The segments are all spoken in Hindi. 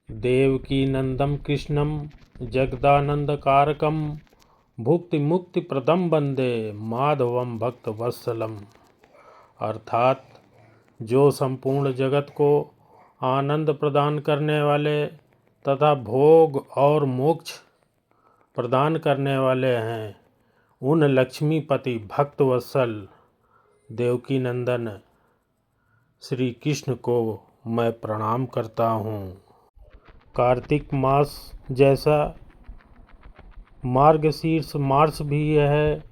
देवकीनंदन कृष्णं जगदानंदकारकं भुक्तिमुक्तिप्रदं वंदे माधवं भक्तवत्सलम। अर्थात जो संपूर्ण जगत को आनंद प्रदान करने वाले तथा भोग और मोक्ष प्रदान करने वाले हैं, उन लक्ष्मीपति भक्तवत्सल देवकीनंदन श्री कृष्ण को मैं प्रणाम करता हूँ। कार्तिक मास जैसा मार्गशीर्ष मास भी है,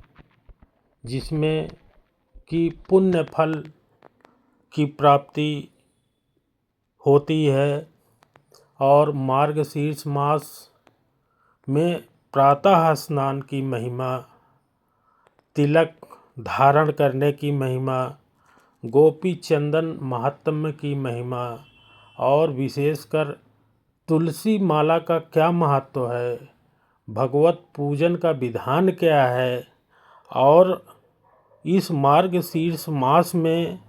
जिसमें कि पुण्य फल की प्राप्ति होती है। और मार्गशीर्ष मास में प्रातः स्नान की महिमा, तिलक धारण करने की महिमा, गोपी चंदन महात्म्य की महिमा और विशेषकर तुलसी माला का क्या महत्व है, भगवत पूजन का विधान क्या है और इस मार्गशीर्ष मास में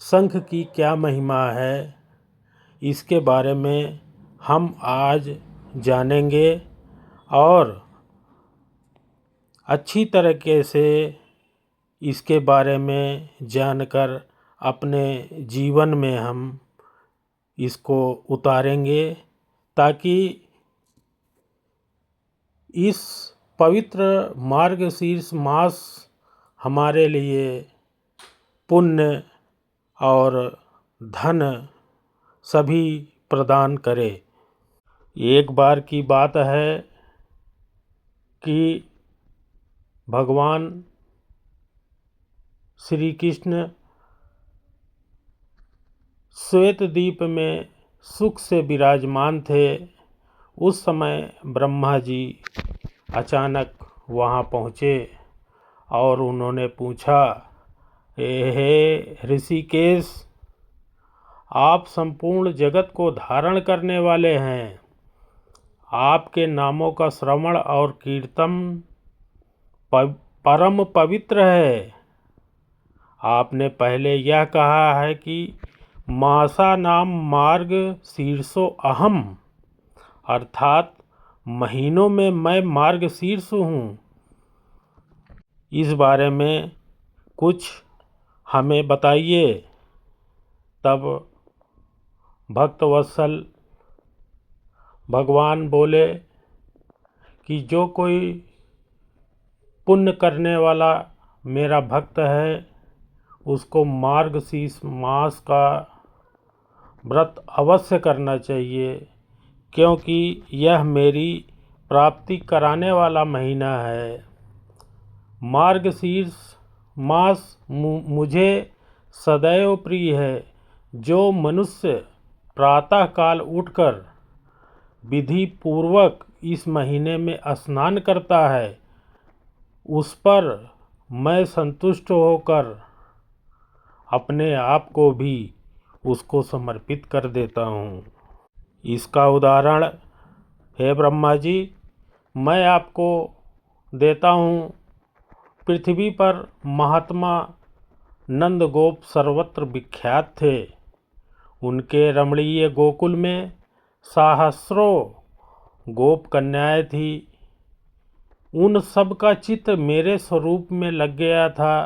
शंख की क्या महिमा है, इसके बारे में हम आज जानेंगे और अच्छी तरीके से इसके बारे में जानकर अपने जीवन में हम इसको उतारेंगे, ताकि इस पवित्र मार्गशीर्ष मास हमारे लिए पुण्य और धन सभी प्रदान करे। एक बार की बात है कि भगवान श्री कृष्ण श्वेतद्वीप में सुख से विराजमान थे। उस समय ब्रह्मा जी अचानक वहाँ पहुँचे और उन्होंने पूछा, हे ऋषिकेश, आप संपूर्ण जगत को धारण करने वाले हैं, आपके नामों का श्रवण और कीर्तन परम पवित्र है। आपने पहले यह कहा है कि मासा नाम मार्ग शीर्षो अहम, अर्थात महीनों में मैं मार्ग शीर्ष हूँ। इस बारे में कुछ हमें बताइए। तब भक्तवत्सल भगवान बोले कि जो कोई पुण्य करने वाला मेरा भक्त है, उसको मार्गशीर्ष मास का व्रत अवश्य करना चाहिए, क्योंकि यह मेरी प्राप्ति कराने वाला महीना है। मार्गशीर्ष मास मुझे सदैव प्रिय है। जो मनुष्य प्रातःकाल उठकर विधि पूर्वक इस महीने में स्नान करता है, उस पर मैं संतुष्ट होकर अपने आप को भी उसको समर्पित कर देता हूँ। इसका उदाहरण हे ब्रह्मा जी मैं आपको देता हूँ। पृथ्वी पर महात्मा नंदगोप सर्वत्र विख्यात थे। उनके रमणीय गोकुल में सहस्रों गोप कन्याएं थी। उन सब का चित्त मेरे स्वरूप में लग गया था।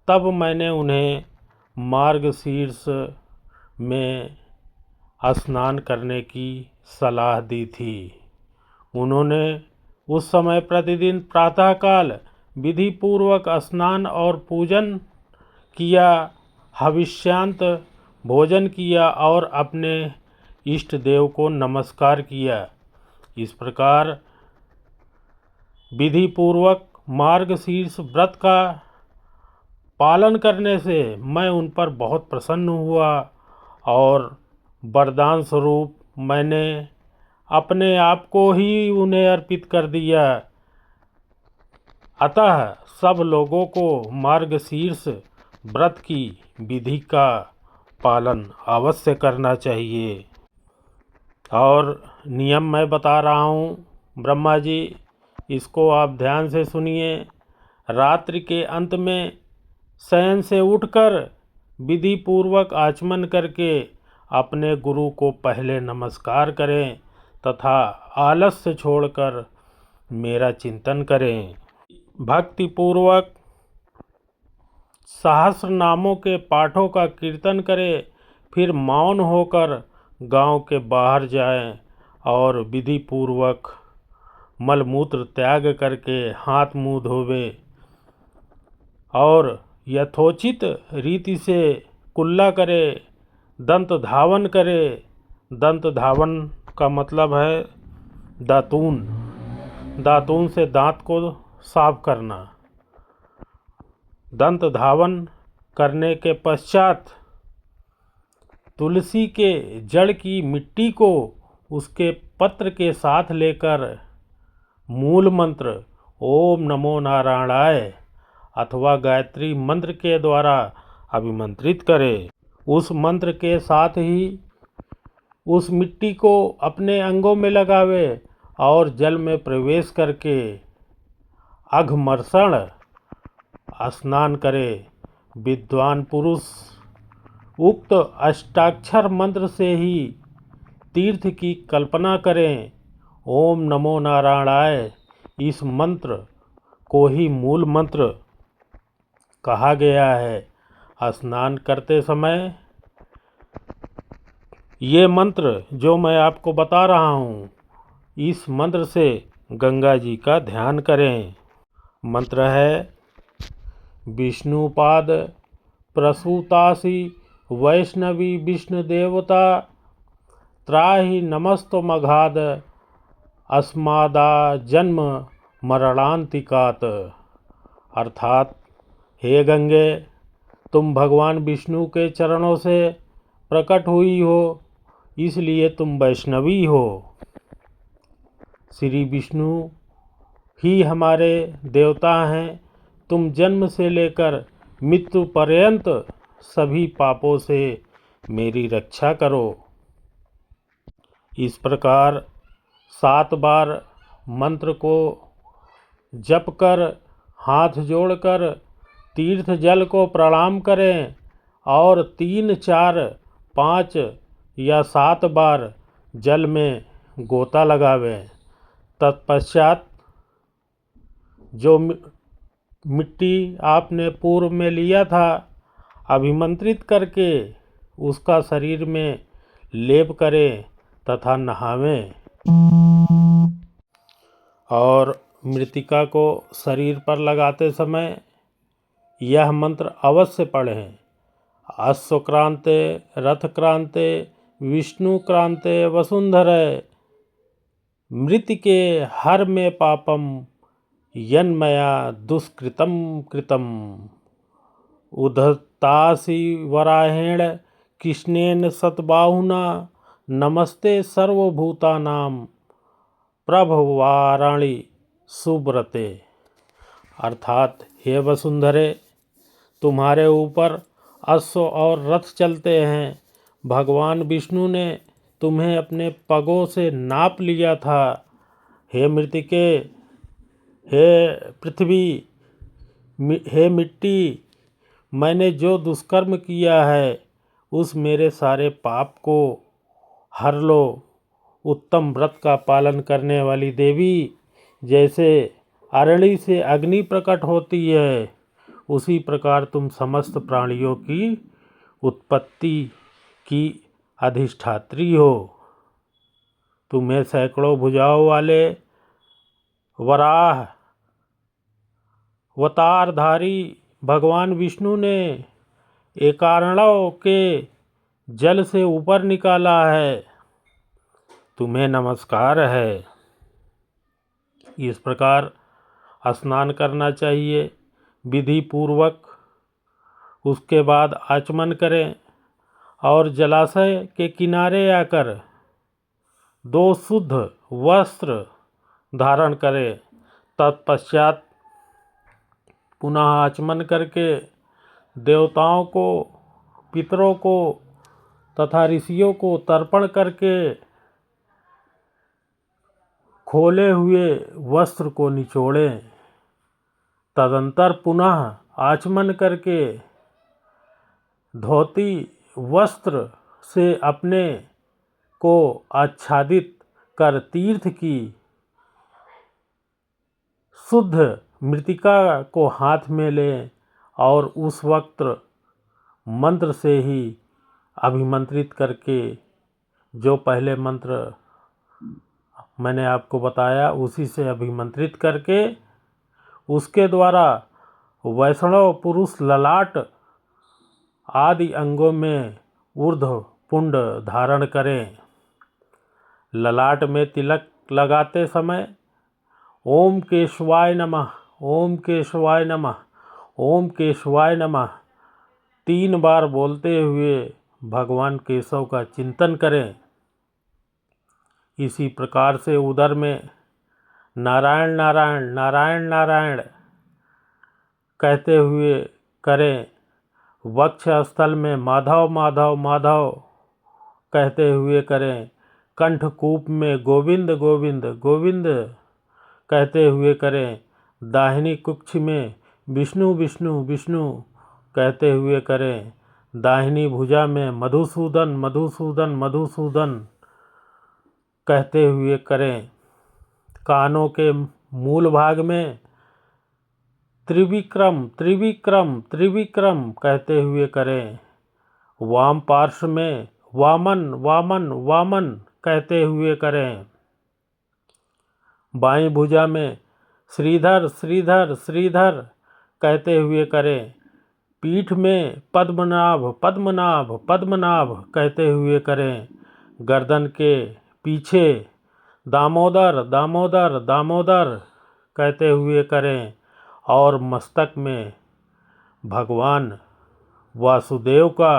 तब मैंने उन्हें मार्गशीर्ष में स्नान करने की सलाह दी थी। उन्होंने उस समय प्रतिदिन प्रातःकाल विधि पूर्वक स्नान और पूजन किया, हविष्यांत भोजन किया और अपने इष्ट देव को नमस्कार किया। इस प्रकार विधि पूर्वक मार्गशीर्ष व्रत का पालन करने से मैं उन पर बहुत प्रसन्न हुआ और वरदान स्वरूप मैंने अपने आप को ही उन्हें अर्पित कर दिया। अतः सब लोगों को मार्गशीर्ष व्रत की विधि का पालन अवश्य करना चाहिए। और नियम मैं बता रहा हूँ ब्रह्मा जी, इसको आप ध्यान से सुनिए। रात्रि के अंत में शयन से उठकर विधि पूर्वक आचमन करके अपने गुरु को पहले नमस्कार करें तथा आलस्य छोड़कर मेरा चिंतन करें। भक्तिपूर्वक सहस्र नामों के पाठों का कीर्तन करें, फिर मौन होकर गांव के बाहर जाएं और विधि पूर्वक मलमूत्र त्याग करके हाथ मुंह धोवे और यथोचित रीति से कुल्ला करे, दंत धावन करे। दंत धावन का मतलब है दातून से दांत को साफ करना। दंत धावन करने के पश्चात तुलसी के जड़ की मिट्टी को उसके पत्र के साथ लेकर मूल मंत्र ओम नमो नारायणाय अथवा गायत्री मंत्र के द्वारा अभिमंत्रित करें। उस मंत्र के साथ ही उस मिट्टी को अपने अंगों में लगावे और जल में प्रवेश करके अघमर्षण स्नान करे। विद्वान पुरुष उक्त अष्टाक्षर मंत्र से ही तीर्थ की कल्पना करें। ओम नमो नारायणाय इस मंत्र को ही मूल मंत्र कहा गया है। स्नान करते समय ये मंत्र जो मैं आपको बता रहा हूँ, इस मंत्र से गंगा जी का ध्यान करें। मंत्र है विष्णुपाद प्रसूतासि वैष्णवी विष्णु देवता त्राहि नमस्तमघाद अस्मादा जन्म मरणांतिकात। अर्थात हे गंगे, तुम भगवान विष्णु के चरणों से प्रकट हुई हो, इसलिए तुम वैष्णवी हो। श्री विष्णु ही हमारे देवता हैं। तुम जन्म से लेकर मृत्यु पर्यंत सभी पापों से मेरी रक्षा करो। इस प्रकार 7 बार मंत्र को जप कर हाथ जोड़कर तीर्थ जल को प्रणाम करें और 3, 4, 5 या 7 बार जल में गोता लगावें। तत्पश्चात जो मिट्टी आपने पूर्व में लिया था, अभिमंत्रित करके उसका शरीर में लेप करें तथा नहावें और मृतिका को शरीर पर लगाते समय यह मंत्र अवश्य पढ़ें। अश्वक्रांते रथक्रांते विष्णुक्रांते वसुंधरे मृतिके हर में पापम यन्मया दुष्कृतम कृतम। उद्धतासि वराहेण कृष्णेन सतबाहुना नमस्ते सर्वभूतानां प्रभवाराणि सुब्रते। अर्थात हे वसुंधरे, तुम्हारे ऊपर अश्व और रथ चलते हैं। भगवान विष्णु ने तुम्हें अपने पगों से नाप लिया था। हे मृतिके, हे पृथ्वी, हे मिट्टी, मैंने जो दुष्कर्म किया है उस मेरे सारे पाप को हर लो। उत्तम व्रत का पालन करने वाली देवी, जैसे अरणी से अग्नि प्रकट होती है, उसी प्रकार तुम समस्त प्राणियों की उत्पत्ति की अधिष्ठात्री हो। तुम्हें सैकड़ों भुजाओं वाले वराह अवतारधारी भगवान विष्णु ने एकारणव के जल से ऊपर निकाला है। तुम्हें नमस्कार है। इस प्रकार स्नान करना चाहिए विधि पूर्वक। उसके बाद आचमन करें और जलाशय के किनारे आकर 2 शुद्ध वस्त्र धारण करें। तत्पश्चात पुनः आचमन करके देवताओं को, पितरों को तथा ऋषियों को तर्पण करके खोले हुए वस्त्र को निचोड़ें। तदंतर पुनः आचमन करके धोती, वस्त्र, से अपने को आच्छादित कर तीर्थ की शुद्ध मृतिका को हाथ में लें और उस वक्त मंत्र से ही अभिमंत्रित करके, जो पहले मंत्र मैंने आपको बताया उसी से अभिमंत्रित करके, उसके द्वारा वैष्णव पुरुष ललाट आदि अंगों में ऊर्ध्व पुंड धारण करें। ललाट में तिलक लगाते समय ओम केशवाय नमः, ओम केशवाय नमः, ओम केशवाय नमः 3 बार बोलते हुए भगवान केशव का चिंतन करें। इसी प्रकार से उदर में नारायण नारायण नारायण नारायण कहते हुए करें। वक्ष स्थल में माधव माधव माधव कहते हुए करें। कंठकूप में गोविंद गोविंद गोविंद कहते हुए करें। दाहिनी कुक्ष में विष्णु विष्णु विष्णु कहते हुए करें। दाहिनी भुजा में मधुसूदन मधुसूदन मधुसूदन कहते हुए करें। कानों के मूल भाग में त्रिविक्रम त्रिविक्रम त्रिविक्रम कहते हुए करें। वाम पार्श्व में वामन वामन वामन कहते हुए करें। बाईं भुजा में श्रीधर श्रीधर श्रीधर कहते हुए करें। पीठ में पद्मनाभ पद्मनाभ पद्मनाभ कहते हुए करें। गर्दन के पीछे दामोदर दामोदर दामोदर कहते हुए करें। और मस्तक में भगवान वासुदेव का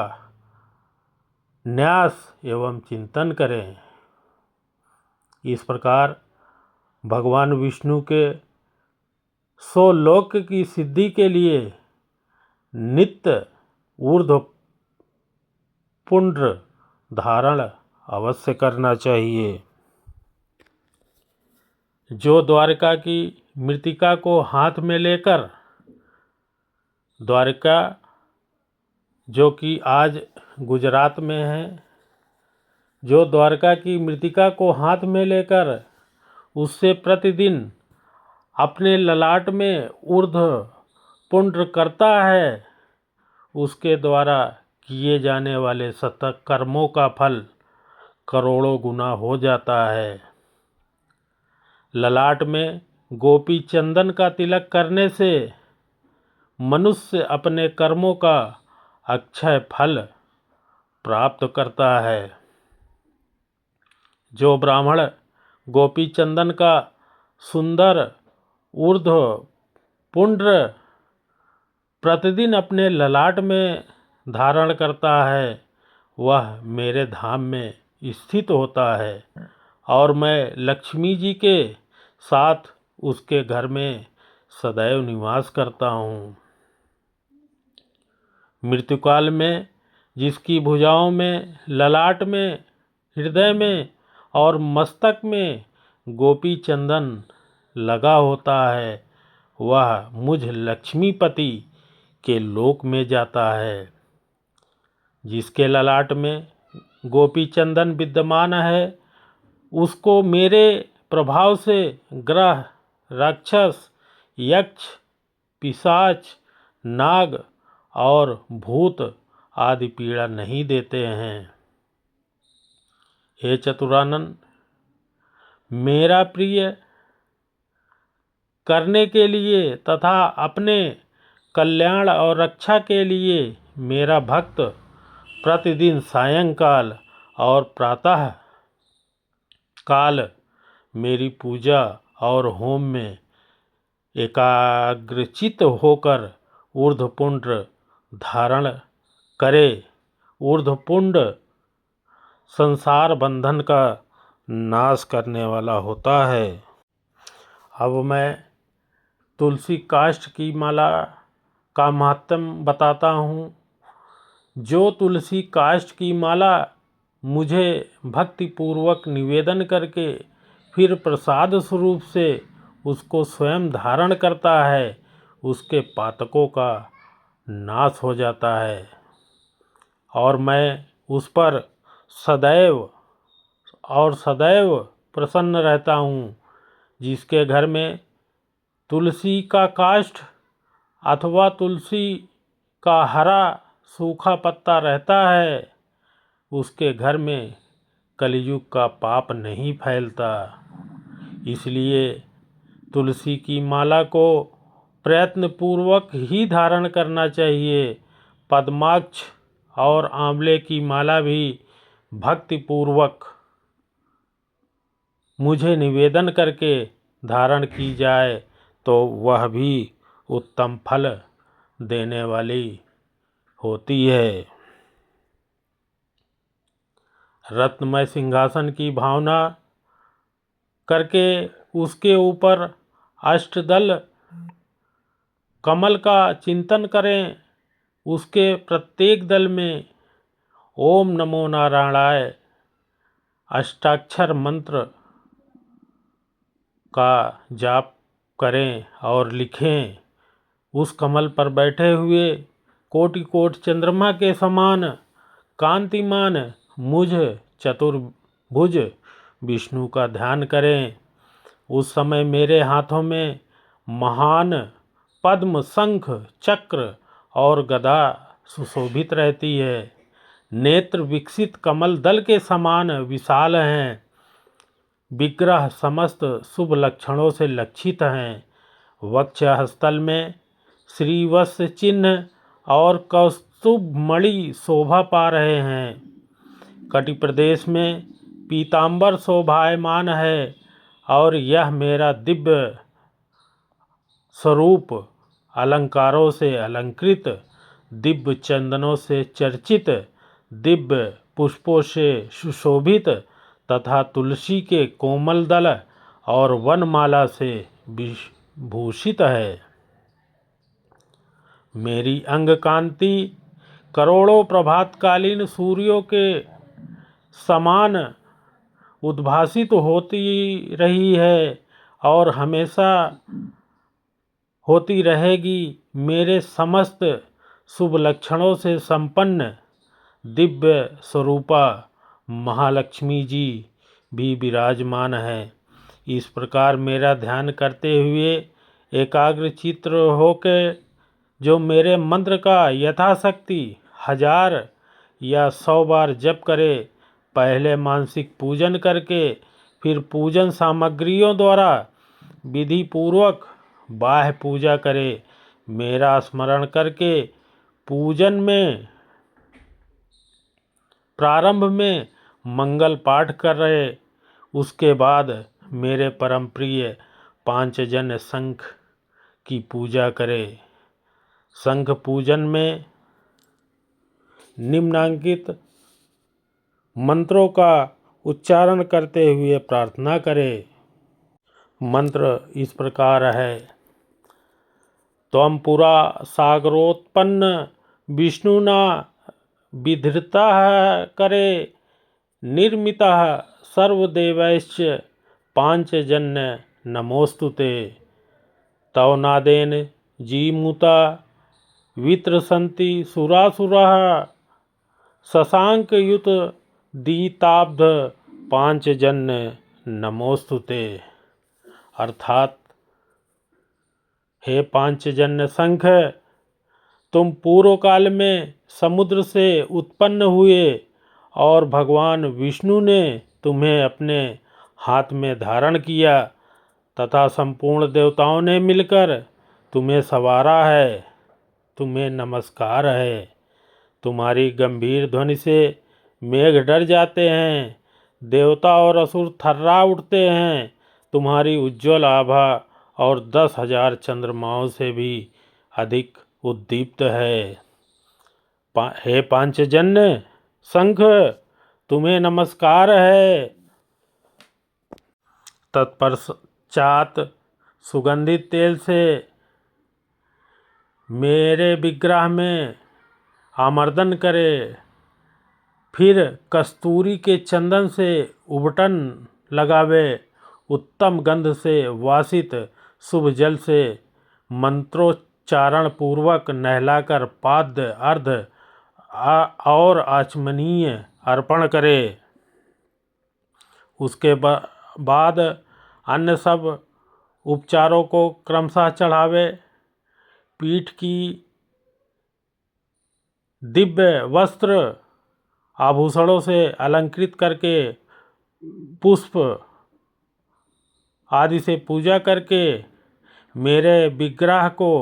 न्यास एवं चिंतन करें। इस प्रकार भगवान विष्णु के 100 लोक की सिद्धि के लिए नित्य ऊर्ध्व पुंड धारण अवश्य करना चाहिए। जो द्वारका की मृतिका को हाथ में लेकर, द्वारका जो कि आज गुजरात में है, जो द्वारका की मृतिका को हाथ में लेकर उससे प्रतिदिन अपने ललाट में ऊर्ध्व पुंड करता है, उसके द्वारा किए जाने वाले सतत कर्मों का फल करोड़ों गुना हो जाता है। ललाट में गोपी चंदन का तिलक करने से मनुष्य अपने कर्मों का अक्षय फल प्राप्त करता है। जो ब्राह्मण गोपी चंदन का सुंदर ऊर्ध्व पुंड प्रतिदिन अपने ललाट में धारण करता है, वह मेरे धाम में स्थित होता है और मैं लक्ष्मी जी के साथ उसके घर में सदैव निवास करता हूँ। मृत्युकाल में जिसकी भुजाओं में, ललाट में, हृदय में और मस्तक में गोपी चंदन लगा होता है, वह मुझ लक्ष्मीपति के लोक में जाता है। जिसके ललाट में गोपी चंदन विद्यमान है, उसको मेरे प्रभाव से ग्रह, राक्षस, यक्ष, पिशाच, नाग और भूत आदि पीड़ा नहीं देते हैं। हे चतुरानन, मेरा प्रिय करने के लिए तथा अपने कल्याण और रक्षा के लिए मेरा भक्त प्रतिदिन सायंकाल और प्रातः काल मेरी पूजा और होम में एकाग्रचित होकर ऊर्ध्वपुंड धारण करे। ऊर्ध्वपुंड संसार बंधन का नाश करने वाला होता है। अब मैं तुलसी काष्ठ की माला का महत्व बताता हूँ। जो तुलसी काष्ठ की माला मुझे भक्तिपूर्वक निवेदन करके फिर प्रसाद स्वरूप से उसको स्वयं धारण करता है, उसके पातकों का नाश हो जाता है और मैं उस पर सदैव और सदैव प्रसन्न रहता हूँ। जिसके घर में तुलसी का काष्ठ अथवा तुलसी का हरा सूखा पत्ता रहता है, उसके घर में कलयुग का पाप नहीं फैलता। इसलिए तुलसी की माला को प्रयत्नपूर्वक ही धारण करना चाहिए। पद्माक्ष और आंवले की माला भी भक्तिपूर्वक मुझे निवेदन करके धारण की जाए तो वह भी उत्तम फल देने वाली होती है। रत्नमय सिंहासन की भावना करके उसके ऊपर अष्टदल कमल का चिंतन करें। उसके प्रत्येक दल में ओम नमो नारायणाय अष्टाक्षर मंत्र का जाप करें और लिखें। उस कमल पर बैठे हुए कोटि कोट चंद्रमा के समान कांतिमान मुझ चतुर्भुज विष्णु का ध्यान करें। उस समय मेरे हाथों में महान पद्म, शंख, चक्र और गदा सुशोभित रहती है। नेत्र विकसित कमल दल के समान विशाल हैं। विग्रह समस्त शुभ लक्षणों से लक्षित हैं। वक्षस्थल में श्रीवत्स चिन्ह और कौस्तुभ मणि शोभा पा रहे हैं। कटि प्रदेश में पीतांबर शोभायमान है और यह मेरा दिव्य स्वरूप अलंकारों से अलंकृत, दिव्य चंदनों से चर्चित, दिव्य पुष्पों से सुशोभित तथा तुलसी के कोमल दल और वनमाला से विभूषित है। मेरी अंग कांति करोड़ों प्रभातकालीन सूर्यों के समान उद्भासित होती रही है और हमेशा होती रहेगी। मेरे समस्त शुभ लक्षणों से संपन्न दिव्य स्वरूपा महालक्ष्मी जी भी विराजमान है। इस प्रकार मेरा ध्यान करते हुए एकाग्र चित्त होकर जो मेरे मंत्र का यथाशक्ति 1000 या 100 बार जप करे, पहले मानसिक पूजन करके फिर पूजन सामग्रियों द्वारा विधि पूर्वक बाह्य पूजा करे। मेरा स्मरण करके पूजन में प्रारंभ में मंगल पाठ कर रहे, उसके बाद मेरे परम प्रिय पांचजन्य शंख की पूजा करे। शंख पूजन में निम्नांकित मंत्रों का उच्चारण करते हुए प्रार्थना करें। मंत्र इस प्रकार है। त्वं पुरा सागरोत्पन्न विष्णुना विधृतः करे निर्मितः सर्वदेवैश्च पांचजन्य नमोस्तुते। तव नादेन जीमूता वित्रसन्ति सुरासुरः शशांकयुत दीताब्ध पांचजन्य नमोस्तुते। अर्थात हे पांचजन्य शंख, तुम पूर्व काल में समुद्र से उत्पन्न हुए और भगवान विष्णु ने तुम्हें अपने हाथ में धारण किया तथा संपूर्ण देवताओं ने मिलकर तुम्हें संवारा है। तुम्हें नमस्कार है। तुम्हारी गंभीर ध्वनि से मेघ डर जाते हैं, देवता और असुर थर्रा उठते हैं। तुम्हारी उज्ज्वल आभा और 10,000 चंद्रमाओं से भी अधिक उद्दीप्त है। हे पांचजन्य शंख, तुम्हें नमस्कार है। तत्पश्चात सुगंधित तेल से मेरे विग्रह में आमर्दन करे, फिर कस्तूरी के चंदन से उबटन लगावे, उत्तम गंध से वासित शुभ जल से मंत्रोच्चारण पूर्वक नहलाकर पाद्य अर्ध और आचमनीय अर्पण करे। उसके बाद अन्य सब उपचारों को क्रमशः चढ़ावे। पीठ की दिव्य वस्त्र आभूषणों से अलंकृत करके पुष्प आदि से पूजा करके मेरे विग्रह को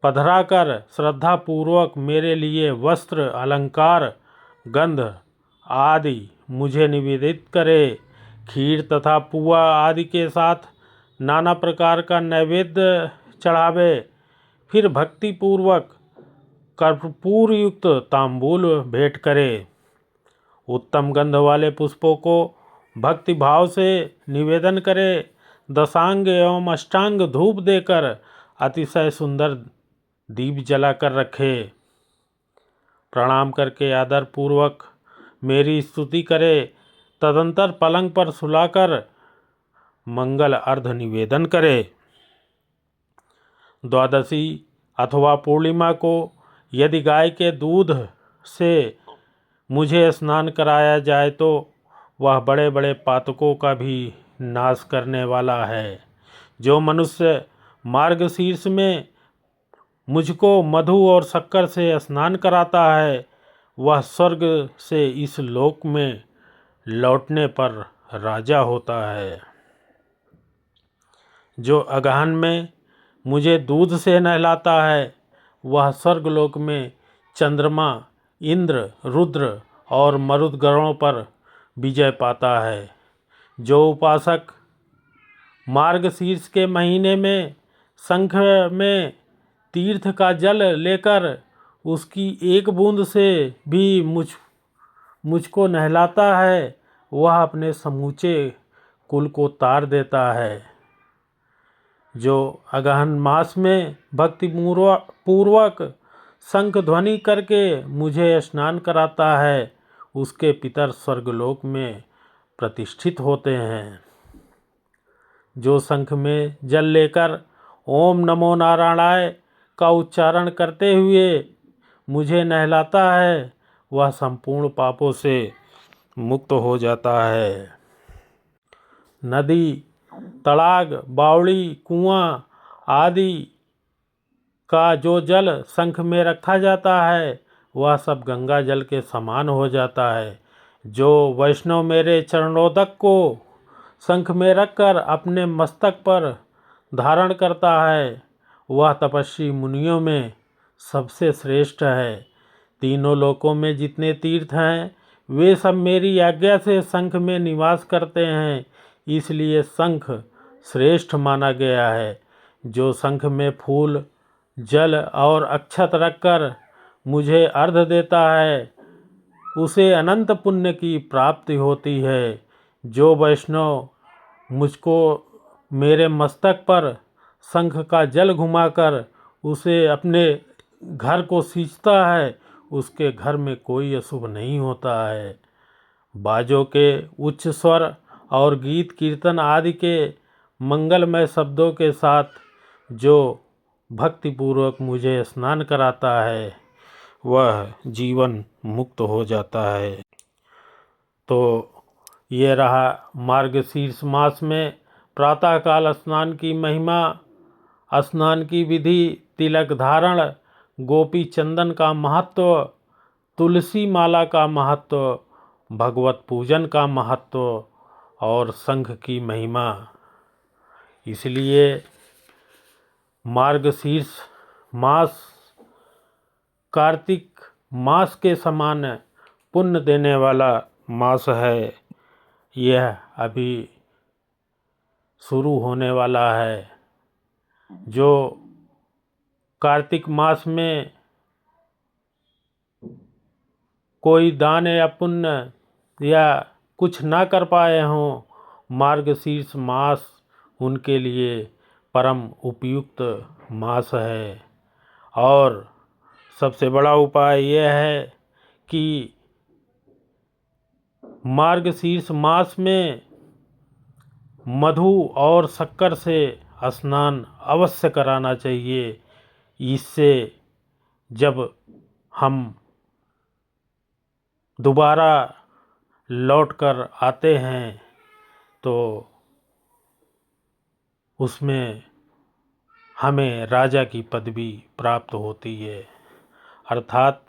पधरा कर श्रद्धापूर्वक मेरे लिए वस्त्र अलंकार गंध आदि मुझे निवेदित करे। खीर तथा पुआ आदि के साथ नाना प्रकार का नैवेद्य चढ़ावे। फिर भक्तिपूर्वक कर्पूर युक्त तांबूल भेंट करे। उत्तम गंध वाले पुष्पों को भक्ति भाव से निवेदन करे। दशांग एवं अष्टांग धूप देकर अतिशय सुंदर दीप जलाकर रखे। प्रणाम करके आदर पूर्वक मेरी स्तुति करे। तदंतर पलंग पर सुलाकर मंगल अर्घ निवेदन करे। द्वादशी अथवा पूर्णिमा को यदि गाय के दूध से मुझे स्नान कराया जाए तो वह बड़े बड़े पातकों का भी नाश करने वाला है। जो मनुष्य मार्गशीर्ष में मुझको मधु और शक्कर से स्नान कराता है वह स्वर्ग से इस लोक में लौटने पर राजा होता है। जो अगहन में मुझे दूध से नहलाता है वह स्वर्गलोक में चंद्रमा, इंद्र, रुद्र और मरुदगणों पर विजय पाता है। जो उपासक मार्गशीर्ष के महीने में शंख में तीर्थ का जल लेकर उसकी एक बूंद से भी मुझको नहलाता है वह अपने समूचे कुल को तार देता है। जो अगहन मास में भक्ति पूर्वक शंख ध्वनि करके मुझे स्नान कराता है उसके पितर स्वर्गलोक में प्रतिष्ठित होते हैं। जो शंख में जल लेकर ओम नमो नारायणाय का उच्चारण करते हुए मुझे नहलाता है वह संपूर्ण पापों से मुक्त हो जाता है। नदी, तड़ाग, बावड़ी, कुआं आदि का जो जल शंख में रखा जाता है वह सब गंगा जल के समान हो जाता है। जो वैष्णव मेरे चरणोदक को शंख में रखकर अपने मस्तक पर धारण करता है वह तपस्वी मुनियों में सबसे श्रेष्ठ है। तीनों लोकों में जितने तीर्थ हैं वे सब मेरी आज्ञा से शंख में निवास करते हैं इसलिए शंख श्रेष्ठ माना गया है। जो शंख में फूल, जल और अक्षत रखकर मुझे अर्घ देता है उसे अनंत पुण्य की प्राप्ति होती है। जो वैष्णव मुझको मेरे मस्तक पर शंख का जल घुमाकर उसे अपने घर को सींचता है उसके घर में कोई अशुभ नहीं होता है। बाजों के उच्च स्वर और गीत कीर्तन आदि के मंगलमय शब्दों के साथ जो भक्तिपूर्वक मुझे स्नान कराता है वह जीवन मुक्त हो जाता है। तो ये रहा मार्गशीर्ष मास में प्रातःकाल स्नान की महिमा, स्नान की विधि, तिलक धारण, गोपी चंदन का महत्व, तुलसी माला का महत्व, भगवत पूजन का महत्व और शंख की महिमा। इसलिए मार्गशीर्ष मास कार्तिक मास के समान पुण्य देने वाला मास है। यह अभी शुरू होने वाला है। जो कार्तिक मास में कोई दान या पुण्य या कुछ ना कर पाए हों मार्गशीर्ष मास उनके लिए परम उपयुक्त मास है। और सबसे बड़ा उपाय यह है कि मार्गशीर्ष मास में मधु और शक्कर से स्नान अवश्य कराना चाहिए। इससे जब हम दोबारा लौट कर आते हैं तो उसमें हमें राजा की पदवी प्राप्त होती है। अर्थात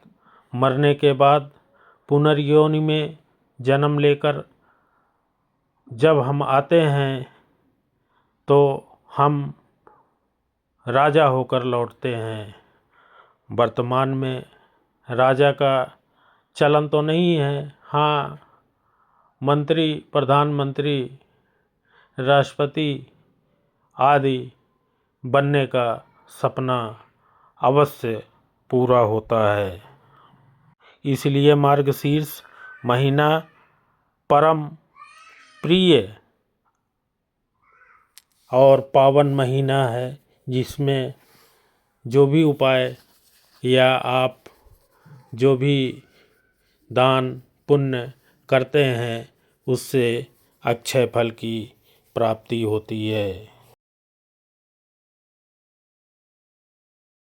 मरने के बाद पुनर्योनि में जन्म लेकर जब हम आते हैं तो हम राजा होकर लौटते हैं। वर्तमान में राजा का चलन तो नहीं है, हाँ मंत्री, प्रधानमंत्री, राष्ट्रपति आदि बनने का सपना अवश्य पूरा होता है। इसलिए मार्गशीर्ष महीना परम प्रिय और पावन महीना है, जिसमें जो भी उपाय या आप जो भी दान पुण्य करते हैं उससे अक्षय फल की प्राप्ति होती है।